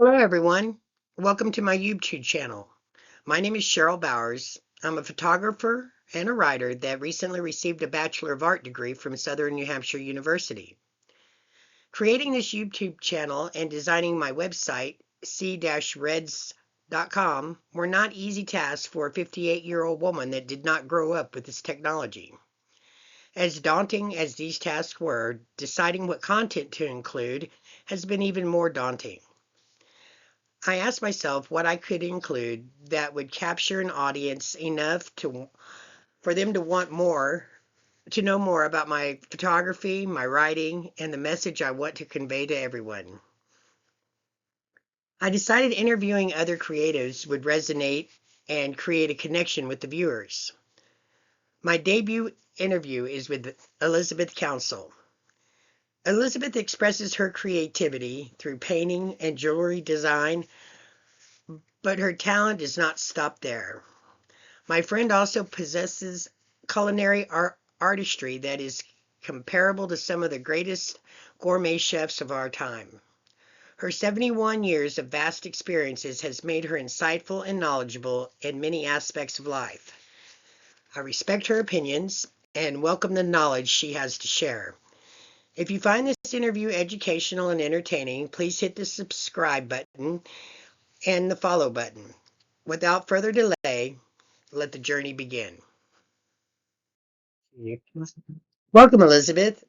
Hello, everyone. Welcome to my YouTube channel. My name is Cheryl Bowers. I'm a photographer and a writer that recently received a Bachelor of Art degree from Southern New Hampshire University. Creating this YouTube channel and designing my website, c-reds.com, were not easy tasks for a 58-year-old woman that did not grow up with this technology. As daunting as these tasks were, deciding what content to include has been even more daunting. I asked myself what I could include that would capture an audience enough for them to want more, to know more about my photography, my writing, and the message I want to convey to everyone. I decided interviewing other creatives would resonate and create a connection with the viewers. My debut interview is with Elizabeth Council. Elizabeth expresses her creativity through painting and jewelry design, but her talent does not stop there. My friend also possesses culinary artistry that is comparable to some of the greatest gourmet chefs of our time. Her 71 years of vast experiences has made her insightful and knowledgeable in many aspects of life. I respect her opinions and welcome the knowledge she has to share. If you find this interview educational and entertaining, please hit the subscribe button and the follow button. Without further delay, let the journey begin. Welcome, Elizabeth.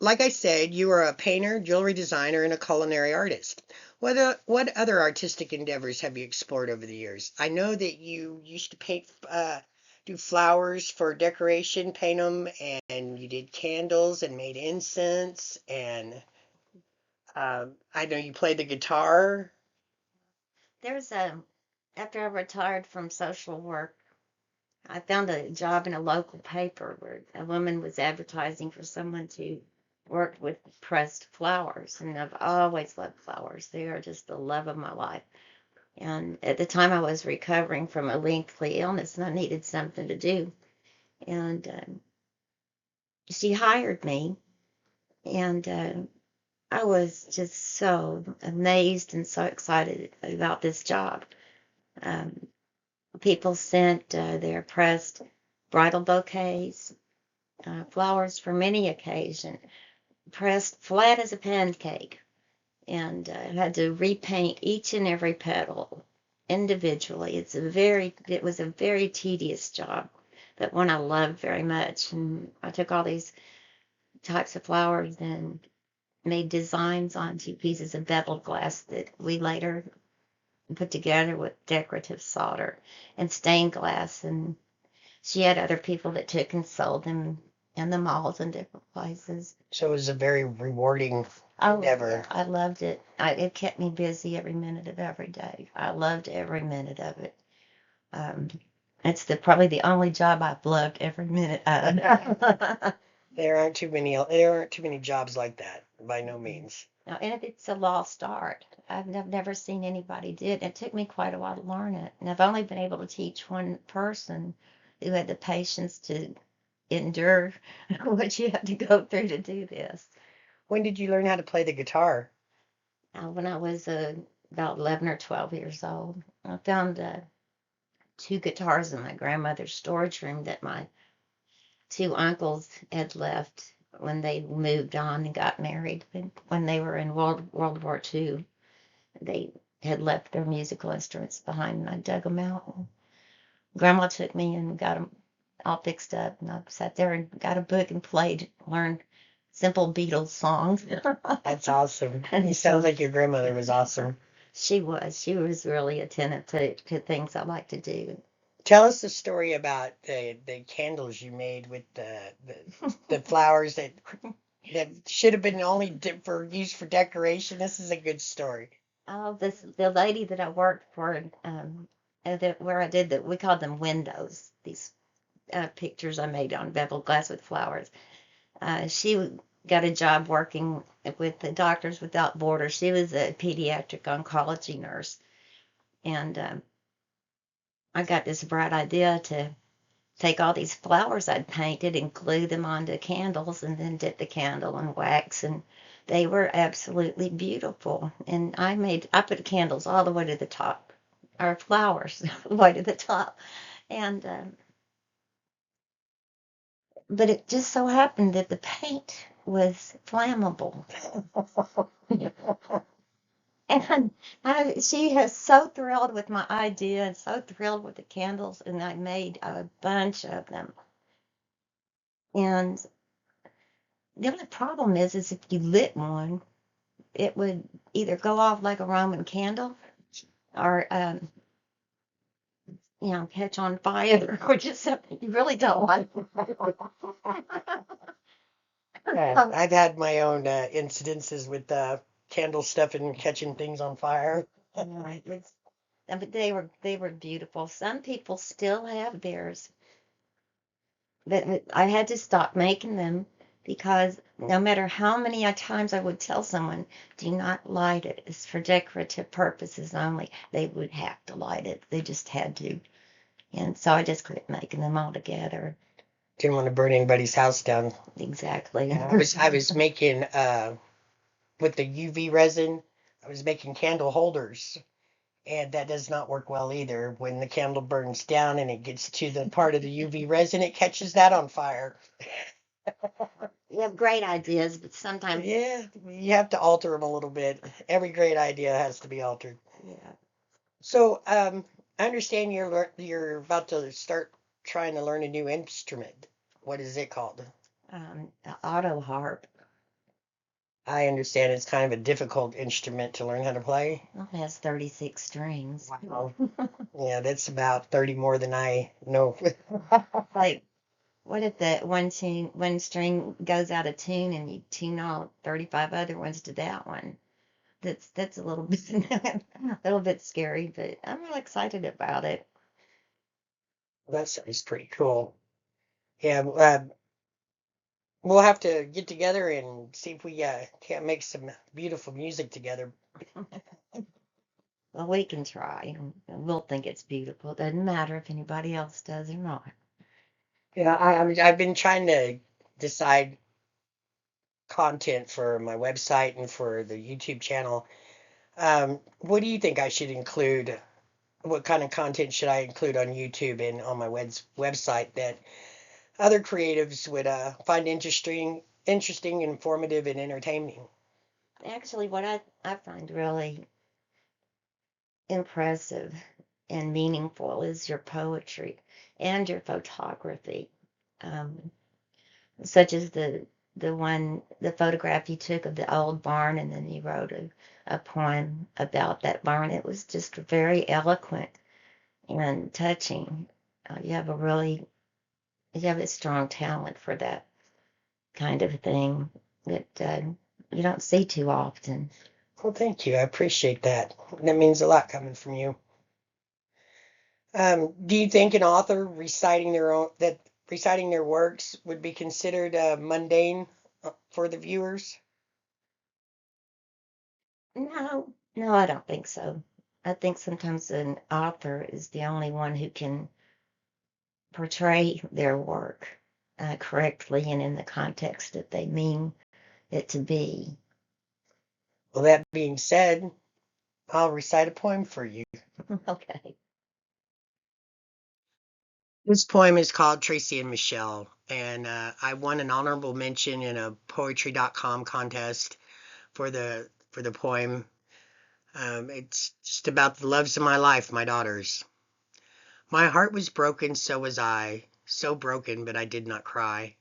Like I said, you are a painter, jewelry designer, and a culinary artist. What other artistic endeavors have you explored over the years? I know that you used to do flowers for decoration, paint them, and you did candles and made incense. And I know you played the guitar. There's a, After I retired from social work, I found a job in a local paper where a woman was advertising for someone to work with pressed flowers. And I've always loved flowers. They are just the love of my life. And at the time, I was recovering from a lengthy illness and I needed something to do. And she hired me. And I was just so amazed and so excited about this job. Um, People sent their pressed bridal bouquets, flowers for many occasions, pressed flat as a pancake, and had to repaint each and every petal individually. It was a very tedious job, but one I loved very much. And I took all these types of flowers and made designs onto pieces of beveled glass that we later put together with decorative solder and stained glass. And she had other people that took and sold them in the malls and different places. So it was a very rewarding Oh, endeavor. I loved it. It kept me busy every minute of every day. I loved every minute of it. Um, it's probably the only job I've loved every minute of. There aren't too many jobs like that, by no means. Now, and it's a lost art. I've never seen anybody do it. It took me quite a while to learn it, and I've only been able to teach one person who had the patience to endure what you have to go through to do this. When did you learn how to play the guitar? When I was about 11 or 12 years old, I found two guitars in my grandmother's storage room that my two uncles had left when they moved on and got married. When they were in World War II, they had left their musical instruments behind, and I dug them out. And Grandma took me and got them all fixed up, and I sat there and got a book and learned simple Beatles songs. That's awesome. And It so sounds like your grandmother was awesome. she was really attentive to things I like to do. Tell us the story about the candles you made with the flowers that should have been only for used for decoration. This is a good story. Oh, the lady that I worked for, where I did that, we called them windows. These pictures I made on beveled glass with flowers. She got a job working with the Doctors Without Borders. She was a pediatric oncology nurse, and I got this bright idea to take all these flowers I'd painted and glue them onto candles, and then dip the candle in wax and They were absolutely beautiful. And I put candles all the way to the top, or flowers all the way to the top. And, but it just so happened that the paint was flammable. And she was so thrilled with my idea and so thrilled with the candles, and I made a bunch of them. And the only problem is if you lit one, it would either go off like a Roman candle or, catch on fire, or just something you really don't like. Yeah, I've had my own incidences with candle stuff and catching things on fire. Yeah, but they were beautiful. Some people still have theirs, but I had to stop making them because no matter how many times I would tell someone, do not light it, it's for decorative purposes only, they would have to light it. They just had to. And so I just quit making them all together. Didn't want to burn anybody's house down. Exactly. I was making with the UV resin, I was making candle holders. And that does not work well either. When the candle burns down and it gets to the part of the UV resin, it catches that on fire. You have great ideas, but sometimes, Yeah, you have to alter them a little bit. Every great idea has to be altered. yeah. So, I understand you're about to start trying to learn a new instrument. What is it called? The auto harp I understand it's kind of a difficult instrument to learn how to play. has 36 strings. Wow. Yeah, that's about 30 more than I know. Like, what if the one string goes out of tune and you tune all 35 other ones to that one? That's a little bit a little bit scary, but I'm really excited about it. That sounds pretty cool. Yeah, we'll have to get together and see if we can't make some beautiful music together. Well, we can try, and we'll think it's beautiful. It doesn't matter if anybody else does or not. Yeah, I've been trying to decide content for my website and for the YouTube channel. What do you think I should include? What kind of content should I include on YouTube and on my website that other creatives would find interesting, informative, and entertaining? Actually, what I find really impressive and meaningful is your poetry and your photography, um, such as the photograph you took of the old barn, and then you wrote a poem about that barn. It was just very eloquent and touching. You have you have a strong talent for that kind of thing that you don't see too often. Well, thank you. I appreciate that. That means a lot coming from you. Do you think an author reciting their works would be considered mundane for the viewers? No, I don't think so. I think sometimes an author is the only one who can portray their work correctly and in the context that they mean it to be. Well, that being said, I'll recite a poem for you. Okay. This poem is called Tracy and Michelle, and I won an honorable mention in a Poetry.com contest for the poem. It's just about the loves of my life, my daughters. My heart was broken, so was I, so broken, but I did not cry.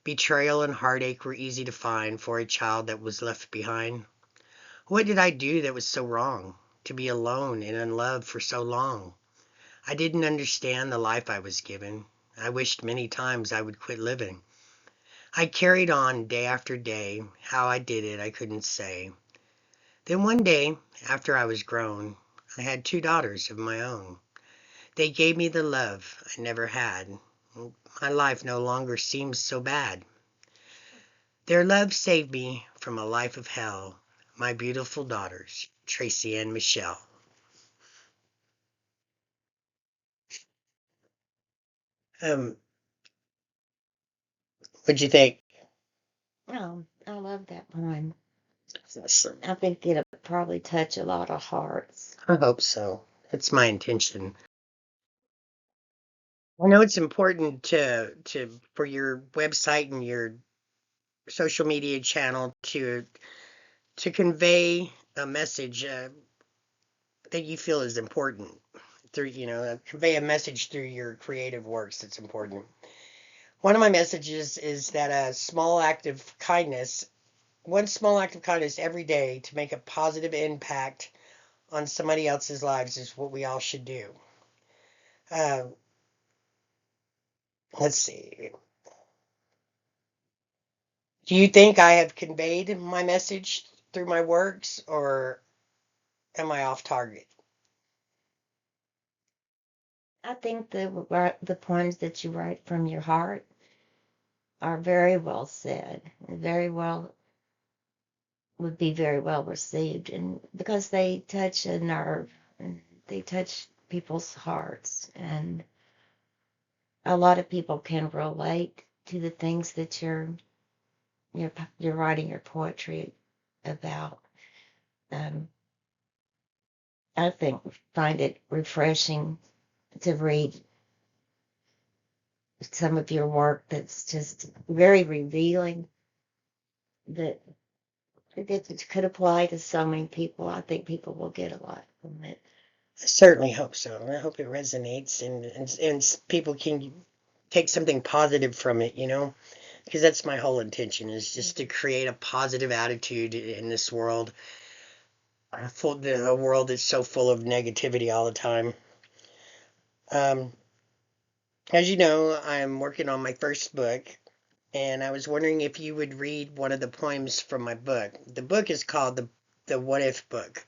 Betrayal and heartache were easy to find for a child that was left behind. What did I do that was so wrong? To be alone and unloved for so long. I didn't understand the life I was given. I wished many times I would quit living. I carried on day after day. How I did it, I couldn't say. Then one day, after I was grown, I had two daughters of my own. They gave me the love I never had. My life no longer seems so bad. Their love saved me from a life of hell. My beautiful daughters, Tracy and Michelle. Um, what'd you think? Oh, I love that poem. Awesome. I think it'll probably touch a lot of hearts. I hope so. That's my intention. I know it's important to for your website and your social media channel to convey a message that you feel is important through, convey a message through your creative works that's important. One of my messages is that one small act of kindness every day to make a positive impact on somebody else's lives is what we all should do. Uh, let's see. Do you think I have conveyed my message through my works, or am I off target? I think the poems that you write from your heart are very well said, very well would be very well received, and because they touch a nerve and they touch people's hearts, and a lot of people can relate to the things that you're writing your poetry about. Um, I think find it refreshing to read some of your work that's just very revealing that it could apply to so many people. I think people will get a lot from it. I certainly hope so. I hope it resonates and people can take something positive from it, because that's my whole intention is just to create a positive attitude in this world. A world that's so full of negativity all the time. Um, as you know, I'm working on my first book, and I was wondering if you would read one of the poems from my book. The book is called the What If book,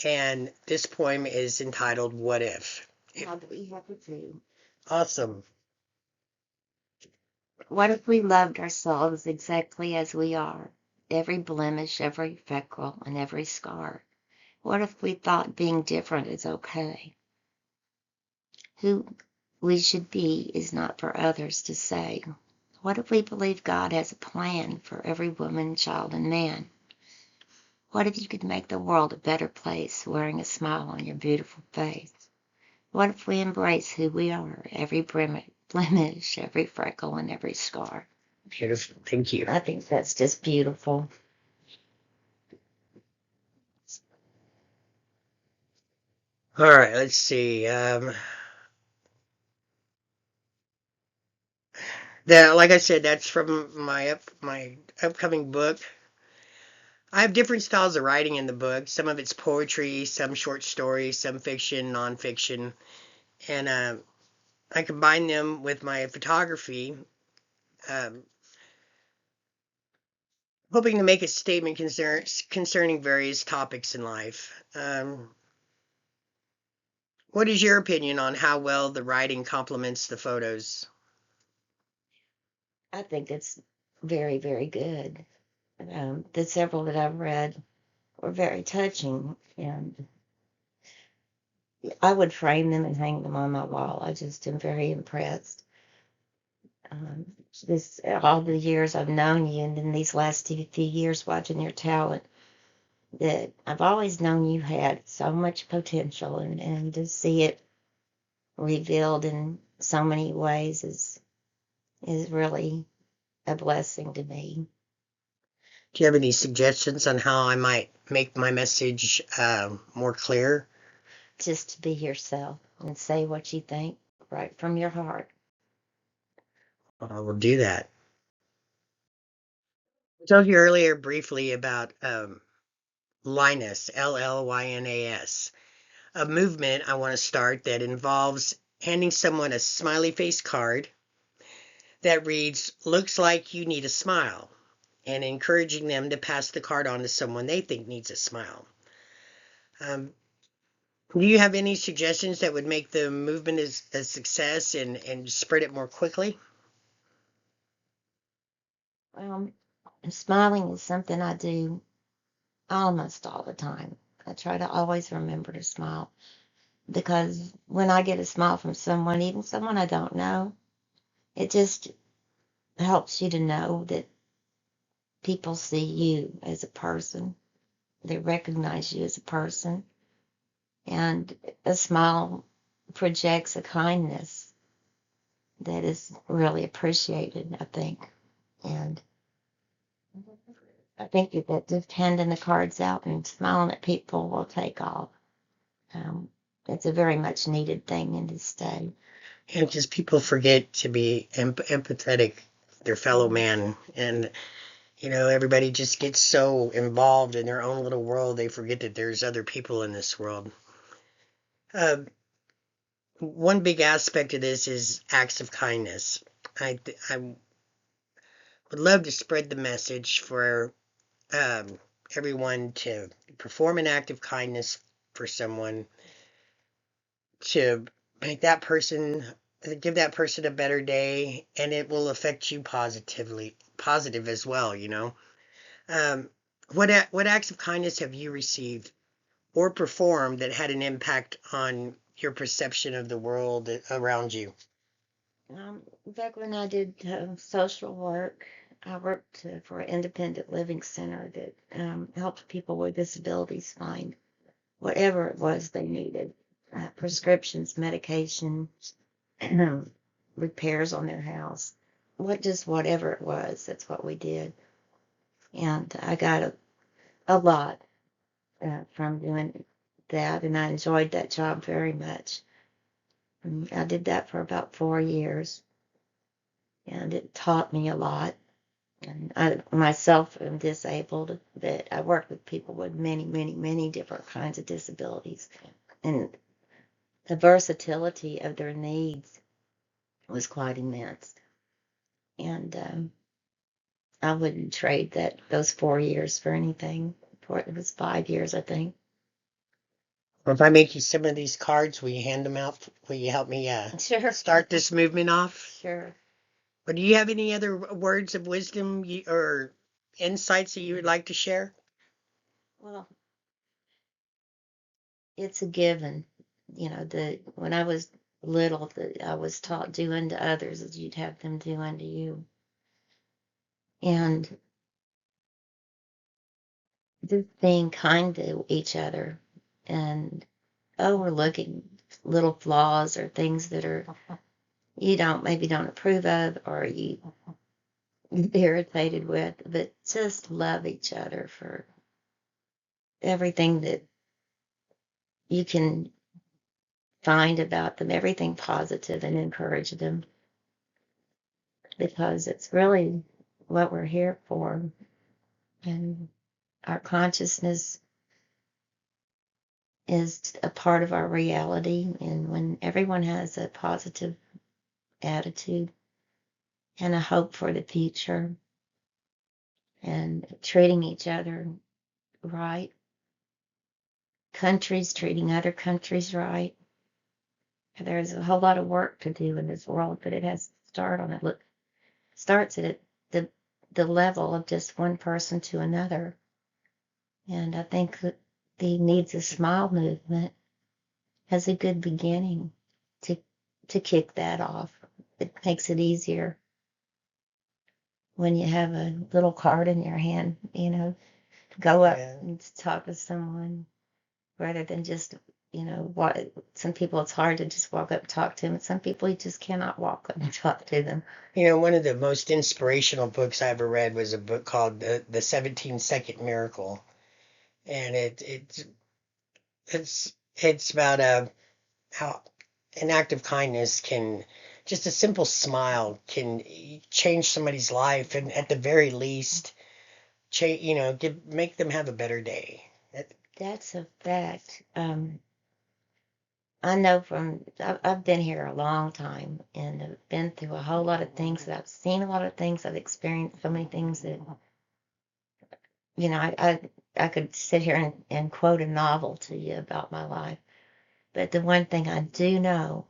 and this poem is entitled What If. I'll be happy to. Awesome. What if we loved ourselves exactly as we are? Every blemish, every freckle, and every scar. What if we thought being different is okay? Who we should be is not for others to say. What if we believe God has a plan for every woman, child, and man? What if you could make the world a better place wearing a smile on your beautiful face? What if we embrace who we are, every blemish, every freckle, and every scar? Beautiful. Thank you. I think that's just beautiful. All right, let's see. Like I said, that's from my upcoming book. I have different styles of writing in the book. Some of it's poetry, some short stories, some fiction, nonfiction, and I combine them with my photography, um, hoping to make a statement concerning various topics in life. What is your opinion on how well the writing complements the photos? I think it's very, very good. The several that I've read were very touching, and I would frame them and hang them on my wall. I just am very impressed. Um, this all the years I've known you, and in these last few years watching your talent, that I've always known you had so much potential, and to see it revealed in so many ways is really a blessing to me. Do you have any suggestions on how I might make my message more clear? Just to be yourself and say what you think right from your heart. I will do that. I told you earlier briefly about Linus, Llynas, a movement I want to start that involves handing someone a smiley face card that reads, "Looks like you need a smile," and encouraging them to pass the card on to someone they think needs a smile. Um, do you have any suggestions that would make the movement a success and spread it more quickly? Um, Smiling is something I do almost all the time. I try to always remember to smile because when I get a smile from someone, even someone I don't know, it just helps you to know that people see you as a person. They recognize you as a person. And a smile projects a kindness that is really appreciated, I think. And I think that just handing the cards out and smiling at people will take off. Um, it's a very much needed thing in this day. And just people forget to be empathetic with their fellow man. And, everybody just gets so involved in their own little world, they forget that there's other people in this world. Uh, One big aspect of this is acts of kindness. I would love to spread the message for everyone to perform an act of kindness for someone, to make that person, give that person a better day, and it will affect you positive as well. Um, what acts of kindness have you received or performed that had an impact on your perception of the world around you? Back when I did social work, I worked for an independent living center that helped people with disabilities find whatever it was they needed, prescriptions, medication, repairs on their house, just whatever it was. That's what we did, and I got a lot from doing that, and I enjoyed that job very much. And I did that for about 4 years, and it taught me a lot. And I myself am disabled, but I work with people with many, many, many different kinds of disabilities. And the versatility of their needs was quite immense. And I wouldn't trade those 4 years for anything. It was 5 years, I think. Or if I make you some of these cards, will you hand them out? Will you help me Sure. start this movement off? Sure. But do you have any other words of wisdom or insights that you would like to share? Well, it's a given. When I was little, I was taught do unto others as you'd have them do unto you. And just being kind to each other and overlooking little flaws or things that you maybe don't approve of or you irritated with, but just love each other for everything that you can find about them, everything positive, and encourage them because it's really what we're here for. And our consciousness is a part of our reality. And when everyone has a positive attitude and a hope for the future and treating each other right, countries treating other countries right, there's a whole lot of work to do in this world, but it has to start on it. Look, starts at the level of just one person to another. And I think that the Needs a Smile movement has a good beginning to kick that off. It makes it easier when you have a little card in your hand, go up and talk to someone rather than just, what some people it's hard to just walk up and talk to them. And some people you just cannot walk up and talk to them. One of the most inspirational books I ever read was a book called The 17-Second Miracle. And it's about how an act of kindness just a simple smile can change somebody's life, and at the very least, make them have a better day. That's a fact. I know I've been here a long time and I've been through a whole lot of things. I've seen a lot of things. I've experienced so many things that, I could sit here and quote a novel to you about my life. But the one thing I do know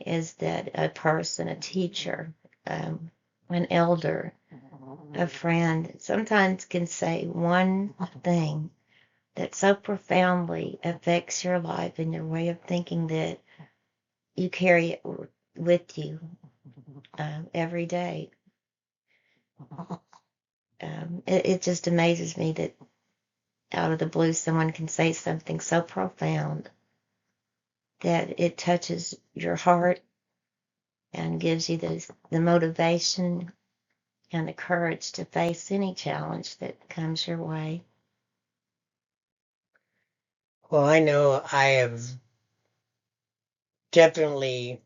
is that a person, a teacher, an elder, a friend, sometimes can say one thing that so profoundly affects your life and your way of thinking that you carry it with you every day. it just amazes me that out of the blue someone can say something so profound that it touches your heart and gives you the motivation and the courage to face any challenge that comes your way. Well, I know I have definitely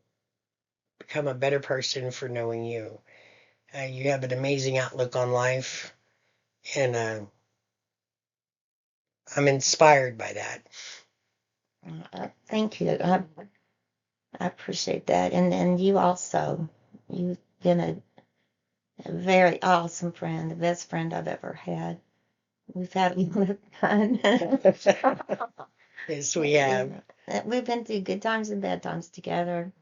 become a better person for knowing you. You have an amazing outlook on life, and I'm inspired by that. Thank you. I appreciate that. And you also, you've been a very awesome friend, the best friend I've ever had. We've had a lot of fun. Yes, we have. We've been through good times and bad times together,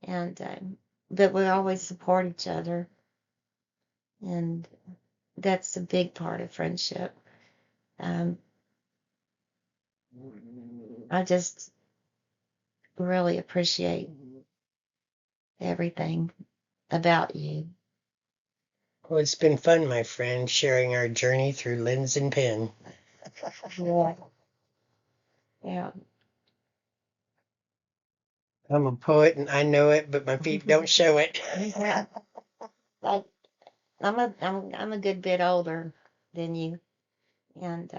and but we always support each other, and that's a big part of friendship. Um, I just really appreciate everything about you. Well, it's been fun, my friend, sharing our journey through lens and pen. Yeah. Yeah. I'm a poet and I know it, but my feet don't show it. Yeah. Like I'm a good bit older than you, and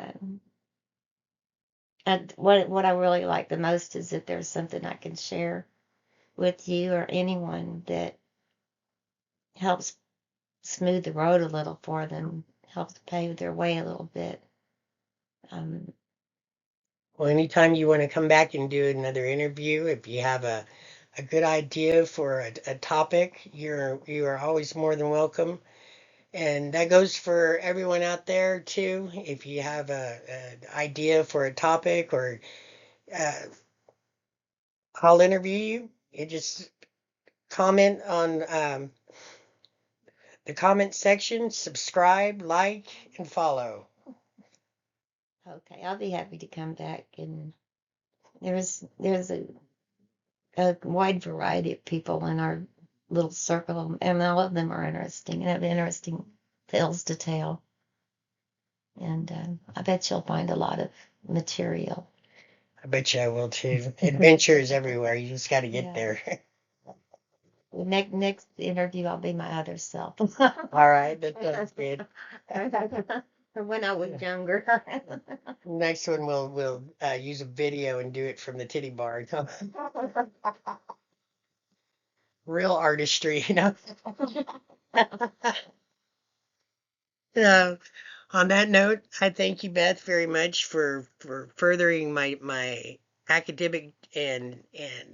what I really like the most is if there's something I can share with you or anyone that helps smooth the road a little for them, helps pave their way a little bit. Um, Well, anytime you want to come back and do another interview, if you have a good idea for a topic, you are always more than welcome. And that goes for everyone out there too. If you have an idea for a topic, or uh, I'll interview you. You just comment on the comment section, subscribe, like, and follow. okay, I'll be happy to come back. And there's a wide variety of people in our little circle, and all of them are interesting and have interesting tales to tell. And I bet you'll find a lot of material. I bet you I will too. Adventures everywhere. You just got to get Yeah. there. The next interview, I'll be my other self. All right, that sounds good. When I was younger. Next one we'll use a video and do it from the titty bar. Real artistry, you know. So, on that note, I thank you, Beth, very much for furthering my academic and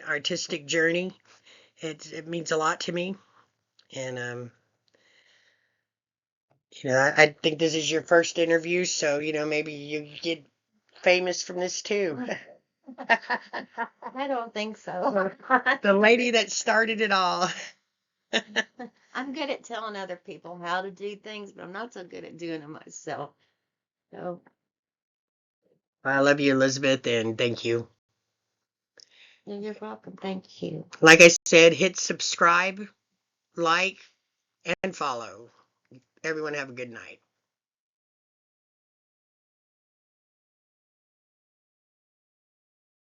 artistic journey. It means a lot to me, and I think this is your first interview, so maybe you get famous from this too. I don't think so. The lady that started it all. I'm good at telling other people how to do things, but I'm not so good at doing it myself. So I love you, Elizabeth, and thank you. you're welcome. Thank you. Like I said, hit subscribe, like, and follow. Everyone have a good night.